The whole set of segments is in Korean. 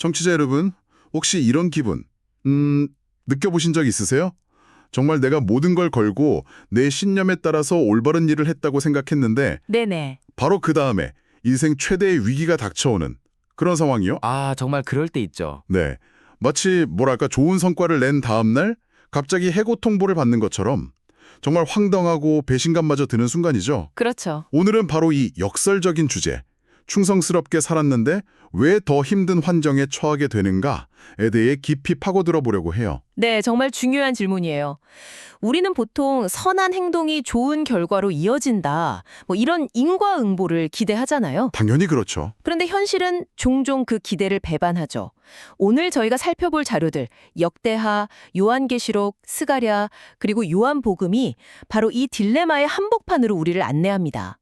청취자 여러분, 혹시 이런 기분, 느껴보신 적 있으세요? 정말 내가 모든 걸 걸고 내 신념에 따라서 올바른 일을 했다고 생각했는데 네네. 바로 그 다음에 인생 최대의 위기가 닥쳐오는 그런 상황이요? 아, 정말 그럴 때 있죠. 네. 마치 뭐랄까 좋은 성과를 낸 다음 날 갑자기 해고 통보를 받는 것처럼 정말 황당하고 배신감마저 드는 순간이죠. 그렇죠. 오늘은 바로 이 역설적인 주제, 충성스럽게 살았는데 왜 더 힘든 환경에 처하게 되는가에 대해 깊이 파고들어 보려고 해요. 네, 정말 중요한 질문이에요. 우리는 보통 선한 행동이 좋은 결과로 이어진다, 이런 인과응보를 기대하잖아요. 당연히 그렇죠. 그런데 현실은 종종 그 기대를 배반하죠. 오늘 저희가 살펴볼 자료들, 역대하, 요한계시록, 스가랴, 그리고 요한복음이 바로 이 딜레마의 한복판으로 우리를 안내합니다.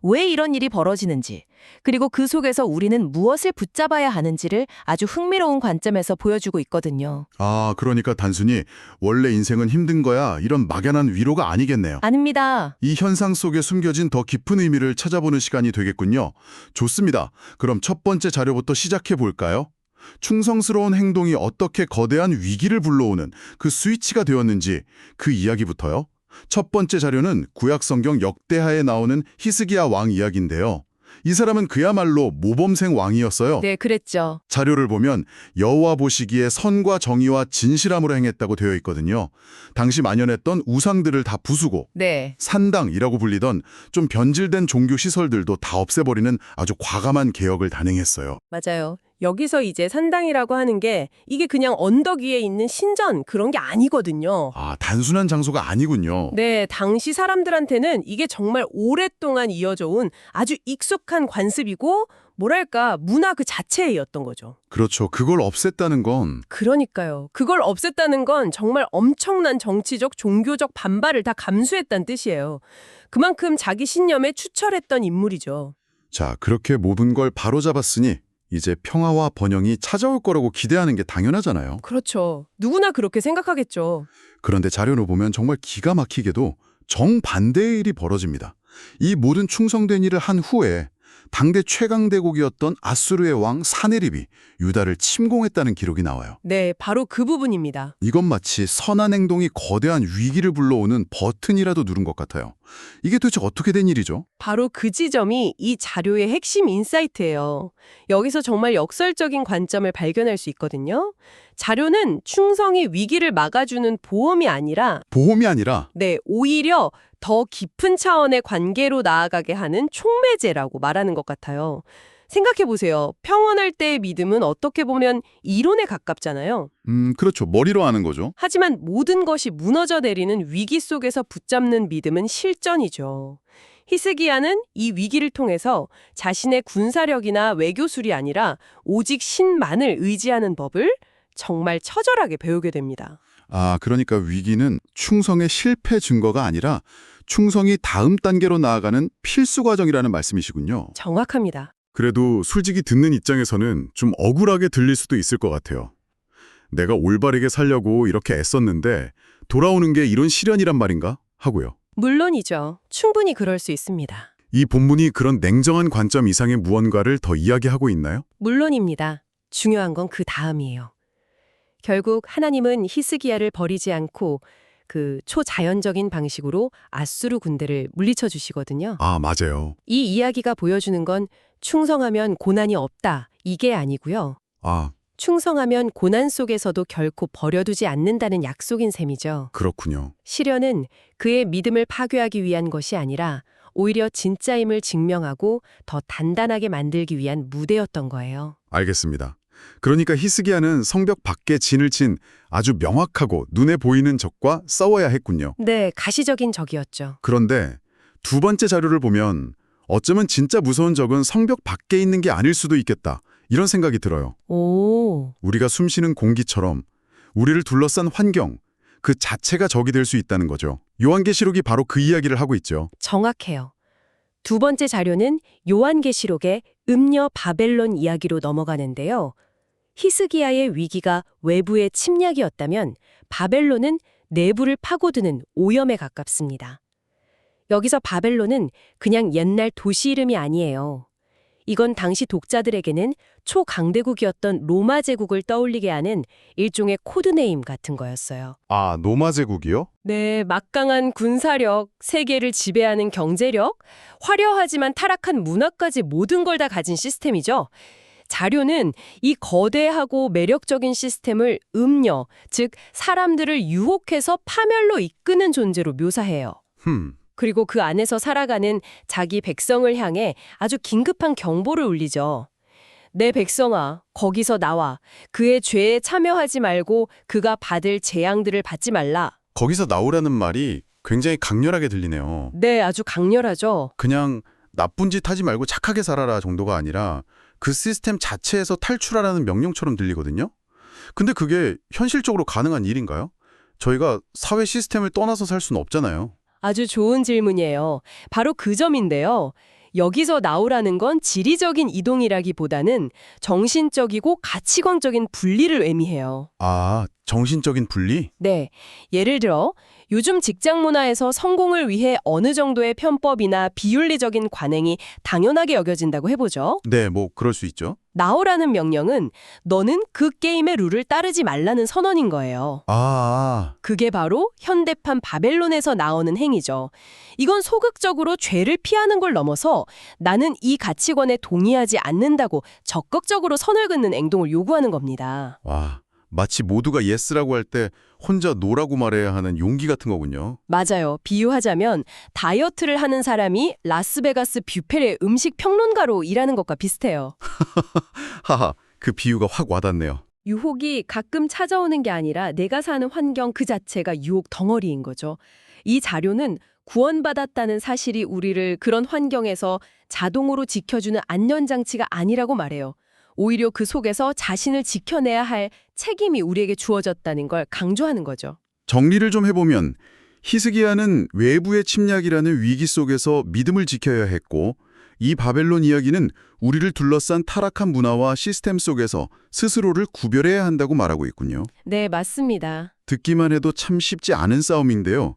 왜 이런 일이 벌어지는지, 그리고 그 속에서 우리는 무엇을 붙잡아야 하는지를 아주 흥미로운 관점에서 보여주고 있거든요. 아, 그러니까 단순히 원래 인생은 힘든 거야 이런 막연한 위로가 아니겠네요. 아닙니다. 이 현상 속에 숨겨진 더 깊은 의미를 찾아보는 시간이 되겠군요. 좋습니다. 그럼 첫 번째 자료부터 시작해 볼까요? 충성스러운 행동이 어떻게 거대한 위기를 불러오는 그 스위치가 되었는지 그 이야기부터요. 첫 번째 자료는 구약 성경 역대하에 나오는 히스기야 왕 이야기인데요. 이 사람은 그야말로 모범생 왕이었어요. 네, 그랬죠. 자료를 보면 여호와 보시기에 선과 정의와 진실함으로 행했다고 되어 있거든요. 당시 만연했던 우상들을 다 부수고 네. 산당이라고 불리던 좀 변질된 종교 시설들도 다 없애버리는 아주 과감한 개혁을 단행했어요. 맞아요. 여기서 이제 산당이라고 하는 게 이게 그냥 언덕 위에 있는 신전 그런 게 아니거든요. 아, 단순한 장소가 아니군요. 네, 당시 사람들한테는 이게 정말 오랫동안 이어져 온 아주 익숙한 관습이고 뭐랄까 문화 그 자체였던 거죠. 그렇죠. 그걸 없앴다는 건 그러니까요. 그걸 없앴다는 건 정말 엄청난 정치적, 종교적 반발을 다 감수했다는 뜻이에요. 그만큼 자기 신념에 추철했던 인물이죠. 자, 그렇게 모든 걸 바로잡았으니 이제 평화와 번영이 찾아올 거라고 기대하는 게 당연하잖아요. 그렇죠. 누구나 그렇게 생각하겠죠. 그런데 자료를 보면 정말 기가 막히게도 정반대의 일이 벌어집니다. 이 모든 충성된 일을 한 후에 당대 최강 대국이었던 아수르의 왕 사네립이 유다를 침공했다는 기록이 나와요. 네, 바로 그 부분입니다. 이건 마치 선한 행동이 거대한 위기를 불러오는 버튼이라도 누른 것 같아요. 이게 도대체 어떻게 된 일이죠? 바로 그 지점이 이 자료의 핵심 인사이트예요. 여기서 정말 역설적인 관점을 발견할 수 있거든요. 자료는 충성이 위기를 막아주는 보험이 아니라 보험이 아니라 네, 오히려 더 깊은 차원의 관계로 나아가게 하는 촉매제라고 말하는 것 같아요. 생각해보세요. 평온할 때의 믿음은 어떻게 보면 이론에 가깝잖아요. 그렇죠. 머리로 하는 거죠. 하지만 모든 것이 무너져 내리는 위기 속에서 붙잡는 믿음은 실전이죠. 히스기야는 이 위기를 통해서 자신의 군사력이나 외교술이 아니라 오직 신만을 의지하는 법을 정말 처절하게 배우게 됩니다. 아, 그러니까 위기는 충성의 실패 증거가 아니라 충성이 다음 단계로 나아가는 필수 과정이라는 말씀이시군요. 정확합니다. 그래도 솔직히 듣는 입장에서는 좀 억울하게 들릴 수도 있을 것 같아요. 내가 올바르게 살려고 이렇게 애썼는데 돌아오는 게 이런 시련이란 말인가? 하고요. 물론이죠. 충분히 그럴 수 있습니다. 이 본문이 그런 냉정한 관점 이상의 무언가를 더 이야기하고 있나요? 물론입니다. 중요한 건 그 다음이에요. 결국 하나님은 히스기야를 버리지 않고 그 초자연적인 방식으로 아수르 군대를 물리쳐 주시거든요. 아, 맞아요. 이 이야기가 보여주는 건 충성하면 고난이 없다, 이게 아니고요. 아, 충성하면 고난 속에서도 결코 버려두지 않는다는 약속인 셈이죠. 그렇군요. 시련은 그의 믿음을 파괴하기 위한 것이 아니라 오히려 진짜임을 증명하고 더 단단하게 만들기 위한 무대였던 거예요. 알겠습니다. 그러니까 히스기야는 성벽 밖에 진을 친 아주 명확하고 눈에 보이는 적과 싸워야 했군요. 네, 가시적인 적이었죠. 그런데 두 번째 자료를 보면 어쩌면 진짜 무서운 적은 성벽 밖에 있는 게 아닐 수도 있겠다. 이런 생각이 들어요. 오, 우리가 숨쉬는 공기처럼 우리를 둘러싼 환경, 그 자체가 적이 될 수 있다는 거죠. 요한계시록이 바로 그 이야기를 하고 있죠. 정확해요. 두 번째 자료는 요한계시록의 음녀 바벨론 이야기로 넘어가는데요. 히스기야의 위기가 외부의 침략이었다면 바벨론은 내부를 파고드는 오염에 가깝습니다. 여기서 바벨론은 그냥 옛날 도시 이름이 아니에요. 이건 당시 독자들에게는 초강대국이었던 로마 제국을 떠올리게 하는 일종의 코드네임 같은 거였어요. 아, 로마 제국이요? 네, 막강한 군사력, 세계를 지배하는 경제력, 화려하지만 타락한 문화까지 모든 걸 다 가진 시스템이죠. 자료는 이 거대하고 매력적인 시스템을 음녀, 즉 사람들을 유혹해서 파멸로 이끄는 존재로 묘사해요. 그리고 그 안에서 살아가는 자기 백성을 향해 아주 긴급한 경보를 울리죠. 내 백성아, 거기서 나와. 그의 죄에 참여하지 말고 그가 받을 재앙들을 받지 말라. 거기서 나오라는 말이 굉장히 강렬하게 들리네요. 네, 아주 강렬하죠. 그냥 나쁜 짓 하지 말고 착하게 살아라 정도가 아니라 그 시스템 자체에서 탈출하라는 명령처럼 들리거든요. 근데 그게 현실적으로 가능한 일인가요? 저희가 사회 시스템을 떠나서 살 수는 없잖아요. 아주 좋은 질문이에요. 바로 그 점인데요. 여기서 나오라는 건 지리적인 이동이라기보다는 정신적이고 가치관적인 분리를 의미해요. 아, 정신적인 분리? 네. 예를 들어 요즘 직장 문화에서 성공을 위해 어느 정도의 편법이나 비윤리적인 관행이 당연하게 여겨진다고 해보죠. 네, 뭐 그럴 수 있죠. 나오라는 명령은 너는 그 게임의 룰을 따르지 말라는 선언인 거예요. 그게 바로 현대판 바벨론에서 나오는 행위죠. 이건 소극적으로 죄를 피하는 걸 넘어서 나는 이 가치관에 동의하지 않는다고 적극적으로 선을 긋는 행동을 요구하는 겁니다. 와, 마치 모두가 예스라고 할 때 혼자 노라고 말해야 하는 용기 같은 거군요. 맞아요. 비유하자면 다이어트를 하는 사람이 라스베가스 뷔페의 음식 평론가로 일하는 것과 비슷해요. 하하, 그 비유가 확 와닿네요. 유혹이 가끔 찾아오는 게 아니라 내가 사는 환경 그 자체가 유혹 덩어리인 거죠. 이 자료는 구원받았다는 사실이 우리를 그런 환경에서 자동으로 지켜주는 안전장치가 아니라고 말해요. 오히려 그 속에서 자신을 지켜내야 할 책임이 우리에게 주어졌다는 걸 강조하는 거죠. 정리를 좀 해보면 히스기야는 외부의 침략이라는 위기 속에서 믿음을 지켜야 했고 이 바벨론 이야기는 우리를 둘러싼 타락한 문화와 시스템 속에서 스스로를 구별해야 한다고 말하고 있군요. 네, 맞습니다. 듣기만 해도 참 쉽지 않은 싸움인데요.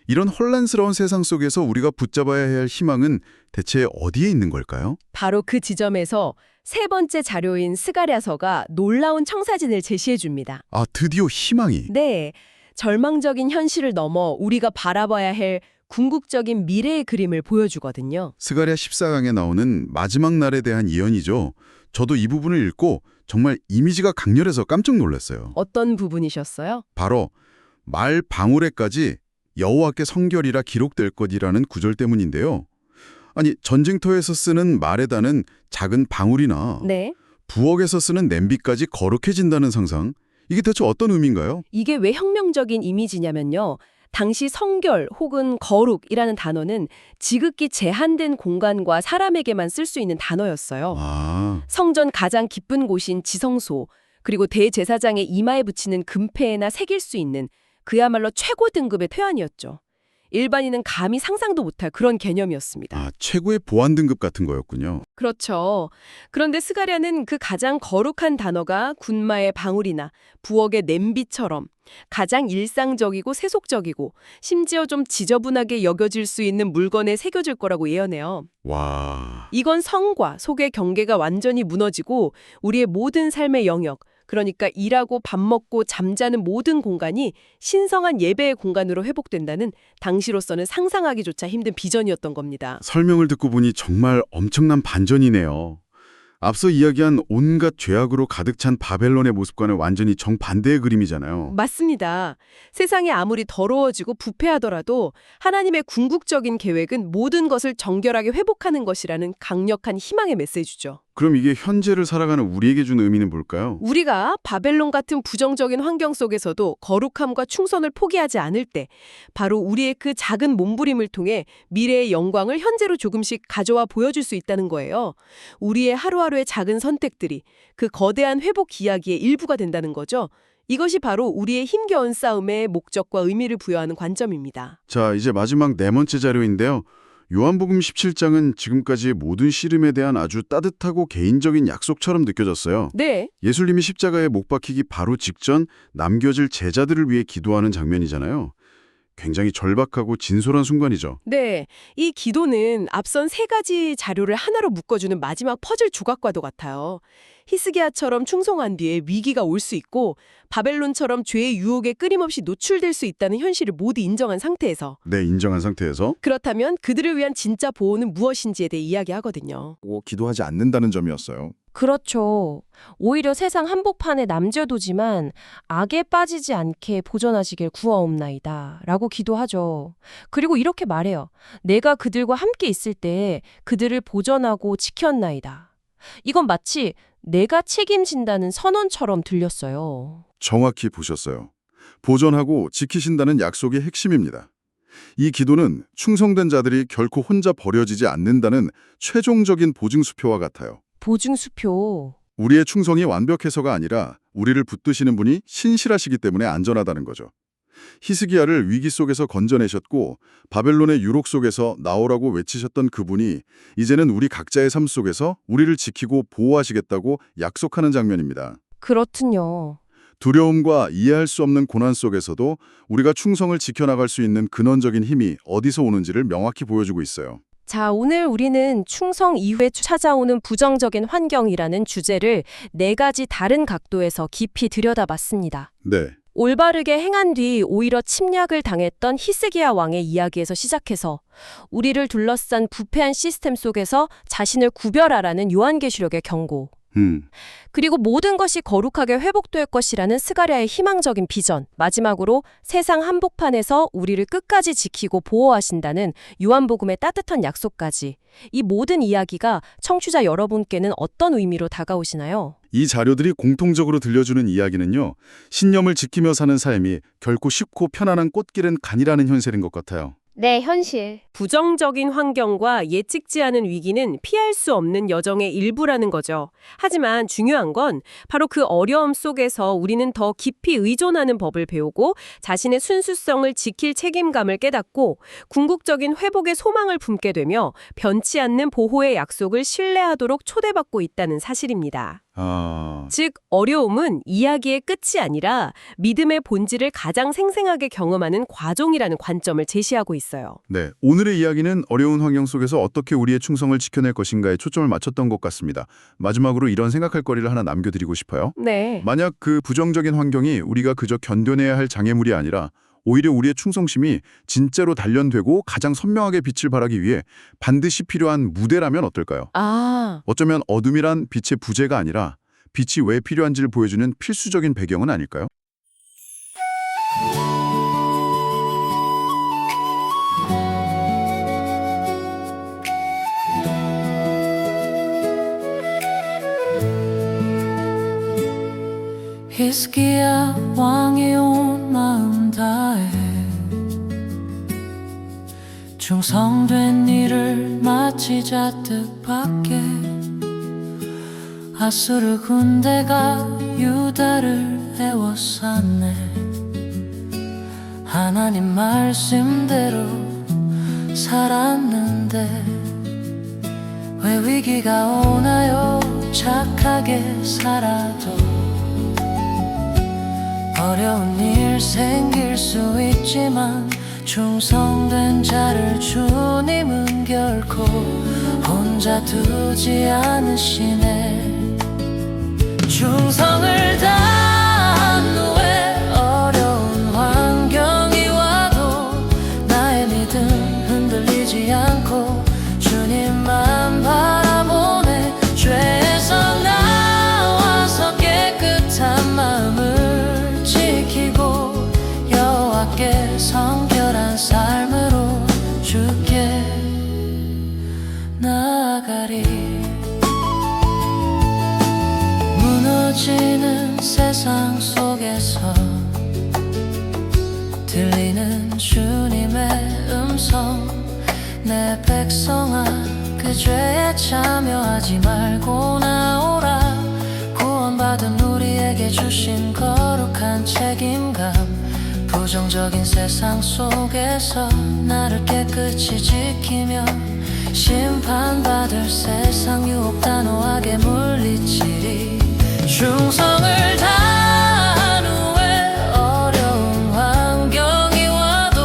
이런 혼란스러운 세상 속에서 우리가 붙잡아야 할 희망은 대체 어디에 있는 걸까요? 바로 그 지점에서 세 번째 자료인 스가랴서가 놀라운 청사진을 제시해 줍니다. 아, 드디어 희망이. 네, 절망적인 현실을 넘어 우리가 바라봐야 할 궁극적인 미래의 그림을 보여주거든요. 스가랴 14강에 나오는 마지막 날에 대한 예언이죠. 저도 이 부분을 읽고 정말 이미지가 강렬해서 깜짝 놀랐어요. 어떤 부분이셨어요? 바로 말 방울에까지 여호와께 성결이라 기록될 것이라는 구절 때문인데요. 아니, 전쟁터에서 쓰는 말에다는 작은 방울이나 네. 부엌에서 쓰는 냄비까지 거룩해진다는 상상, 이게 대체 어떤 의미인가요? 이게 왜 혁명적인 이미지냐면요. 당시 성결 혹은 거룩이라는 단어는 지극히 제한된 공간과 사람에게만 쓸 수 있는 단어였어요. 아, 성전 가장 깊은 곳인 지성소, 그리고 대제사장의 이마에 붙이는 금패나 새길 수 있는 그야말로 최고 등급의 표현이었죠. 일반인은 감히 상상도 못할 그런 개념이었습니다. 최고의 보안 등급 같은 거였군요. 그렇죠. 그런데 스가랴는 그 가장 거룩한 단어가 군마의 방울이나 부엌의 냄비처럼 가장 일상적이고 세속적이고 심지어 좀 지저분하게 여겨질 수 있는 물건에 새겨질 거라고 예언해요. 와, 이건 성과 속의 경계가 완전히 무너지고 우리의 모든 삶의 영역, 그러니까 일하고 밥 먹고 잠자는 모든 공간이 신성한 예배의 공간으로 회복된다는 당시로서는 상상하기조차 힘든 비전이었던 겁니다. 설명을 듣고 보니 정말 엄청난 반전이네요. 앞서 이야기한 온갖 죄악으로 가득 찬 바벨론의 모습과는 완전히 정반대의 그림이잖아요. 맞습니다. 세상이 아무리 더러워지고 부패하더라도 하나님의 궁극적인 계획은 모든 것을 정결하게 회복하는 것이라는 강력한 희망의 메시지죠. 그럼 이게 현재를 살아가는 우리에게 준 의미는 뭘까요? 우리가 바벨론 같은 부정적인 환경 속에서도 거룩함과 충성을 포기하지 않을 때 바로 우리의 그 작은 몸부림을 통해 미래의 영광을 현재로 조금씩 가져와 보여줄 수 있다는 거예요. 우리의 하루하루의 작은 선택들이 그 거대한 회복 이야기의 일부가 된다는 거죠. 이것이 바로 우리의 힘겨운 싸움의 목적과 의미를 부여하는 관점입니다. 자, 이제 마지막 네 번째 자료인데요. 요한복음 17장은 지금까지의 모든 씨름에 대한 아주 따뜻하고 개인적인 약속처럼 느껴졌어요. 네. 예수님이 십자가에 못 박히기 바로 직전 남겨질 제자들을 위해 기도하는 장면이잖아요. 굉장히 절박하고 진솔한 순간이죠. 네, 이 기도는 앞선 세 가지 자료를 하나로 묶어주는 마지막 퍼즐 조각과도 같아요. 히스기야처럼 충성한 뒤에 위기가 올 수 있고 바벨론처럼 죄의 유혹에 끊임없이 노출될 수 있다는 현실을 모두 인정한 상태에서 네, 인정한 상태에서 그렇다면 그들을 위한 진짜 보호는 무엇인지에 대해 이야기하거든요. 기도하지 않는다는 점이었어요. 그렇죠. 오히려 세상 한복판에 남겨두지만 악에 빠지지 않게 보존하시길 구하옵나이다 라고 기도하죠. 그리고 이렇게 말해요. 내가 그들과 함께 있을 때 그들을 보존하고 지켰나이다. 이건 마치 내가 책임진다는 선언처럼 들렸어요. 정확히 보셨어요. 보존하고 지키신다는 약속의 핵심입니다. 이 기도는 충성된 자들이 결코 혼자 버려지지 않는다는 최종적인 보증수표와 같아요. 보증수표. 우리의 충성이 완벽해서가 아니라 우리를 붙드시는 분이 신실하시기 때문에 안전하다는 거죠. 히스기야를 위기 속에서 건져내셨고 바벨론의 유혹 속에서 나오라고 외치셨던 그분이 이제는 우리 각자의 삶 속에서 우리를 지키고 보호하시겠다고 약속하는 장면입니다. 그렇군요. 두려움과 이해할 수 없는 고난 속에서도 우리가 충성을 지켜나갈 수 있는 근원적인 힘이 어디서 오는지를 명확히 보여주고 있어요. 자, 오늘 우리는 충성 이후에 찾아오는 부정적인 환경이라는 주제를 네 가지 다른 각도에서 깊이 들여다봤습니다. 네. 올바르게 행한 뒤 오히려 침략을 당했던 히스기야 왕의 이야기에서 시작해서 우리를 둘러싼 부패한 시스템 속에서 자신을 구별하라는 요한계시록의 경고, 그리고 모든 것이 거룩하게 회복될 것이라는 스가랴의 희망적인 비전, 마지막으로 세상 한복판에서 우리를 끝까지 지키고 보호하신다는 요한복음의 따뜻한 약속까지, 이 모든 이야기가 청취자 여러분께는 어떤 의미로 다가오시나요? 이 자료들이 공통적으로 들려주는 이야기는요. 신념을 지키며 사는 삶이 결코 쉽고 편안한 꽃길은 아니라는 현실인 것 같아요. 네, 현실. 부정적인 환경과 예측지 않은 위기는 피할 수 없는 여정의 일부라는 거죠. 하지만 중요한 건 바로 그 어려움 속에서 우리는 더 깊이 의존하는 법을 배우고 자신의 순수성을 지킬 책임감을 깨닫고 궁극적인 회복의 소망을 품게 되며 변치 않는 보호의 약속을 신뢰하도록 초대받고 있다는 사실입니다. 즉, 어려움은 이야기의 끝이 아니라 믿음의 본질을 가장 생생하게 경험하는 과정이라는 관점을 제시하고 있어요. 네, 오늘의 이야기는 어려운 환경 속에서 어떻게 우리의 충성을 지켜낼 것인가에 초점을 맞췄던 것 같습니다. 마지막으로 이런 생각할 거리를 하나 남겨드리고 싶어요. 네. 만약 그 부정적인 환경이 우리가 그저 견뎌내야 할 장애물이 아니라 오히려 우리의 충성심이 진짜로 단련되고 가장 선명하게 빛을 발하기 위해 반드시 필요한 무대라면 어떨까요? 어쩌면 어둠이란 빛의 부재가 아니라 빛이 왜 필요한지를 보여주는 필수적인 배경은 아닐까요? 히스기야 왕이 온 마음 다해 충성된 일을 마치자 뜻밖에 아수르 군대가 유다를 에워쌌네. 하나님 말씀대로 살았는데 왜 위기가 오나요? 착하게 살아도 어려운 일 생길 수 있지만 충성된 자를 주님은 결코 혼자 두지 않으시네. 충성을 다한 후에 어려운 환경이 와도 나의 믿음 흔들리지 않고 주님만 바라보네. 죄에서 나와서 깨끗한 마음을 지키고 여호와께 성결한 삶으로 주께 나아가리. 무너지는 세상 속에서 들리는 주님의 음성, 내 백성아 그 죄에 참여하지 말고 나오라. 구원받은 우리에게 주신 거룩한 책임감, 부정적인 세상 속에서 나를 깨끗이 지키며 심판받을 세상 유혹 단호하게 물리치리. 충성을 다한 후에 어려운 환경이 와도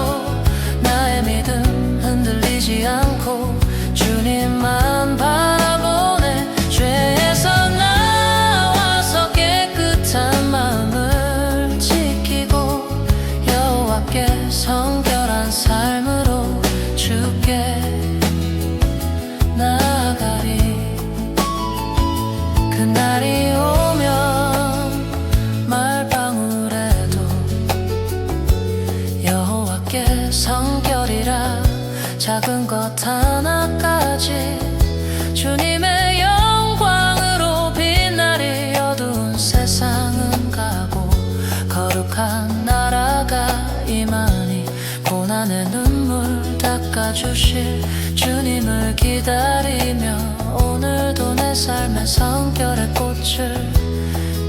약속한 나라가 임하니 고난의 눈물 닦아주실 주님을 기다리며 오늘도 내 삶의 성결의 꽃을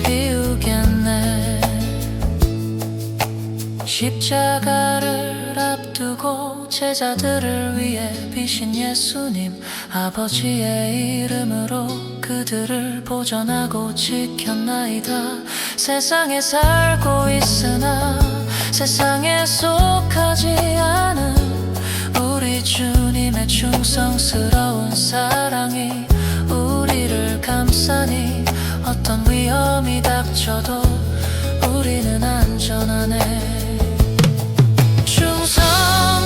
피우겠네. 십자가를 앞두고 제자들을 위해 비신 예수님, 아버지의 이름으로 그들을 보존하고 지켰나이다. 세상에 살고 있으나 세상에 속하지 않은 우리 주님의 충성스러운 사랑이 우리를 감싸니 어떤 위험이 닥쳐도 우리는 안전하네. 충성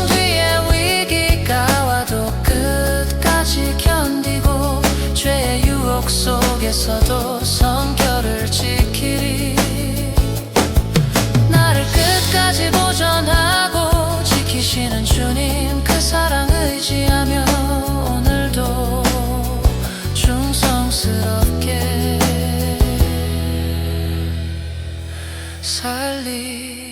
뒤에 위기가 와도 끝까지 견디고 죄의 유혹 속에서도 성결을 지키리. 나를 끝까지 보존하고 지키시는 주님 그 사랑 의지하며 오늘도 충성스럽게 살리.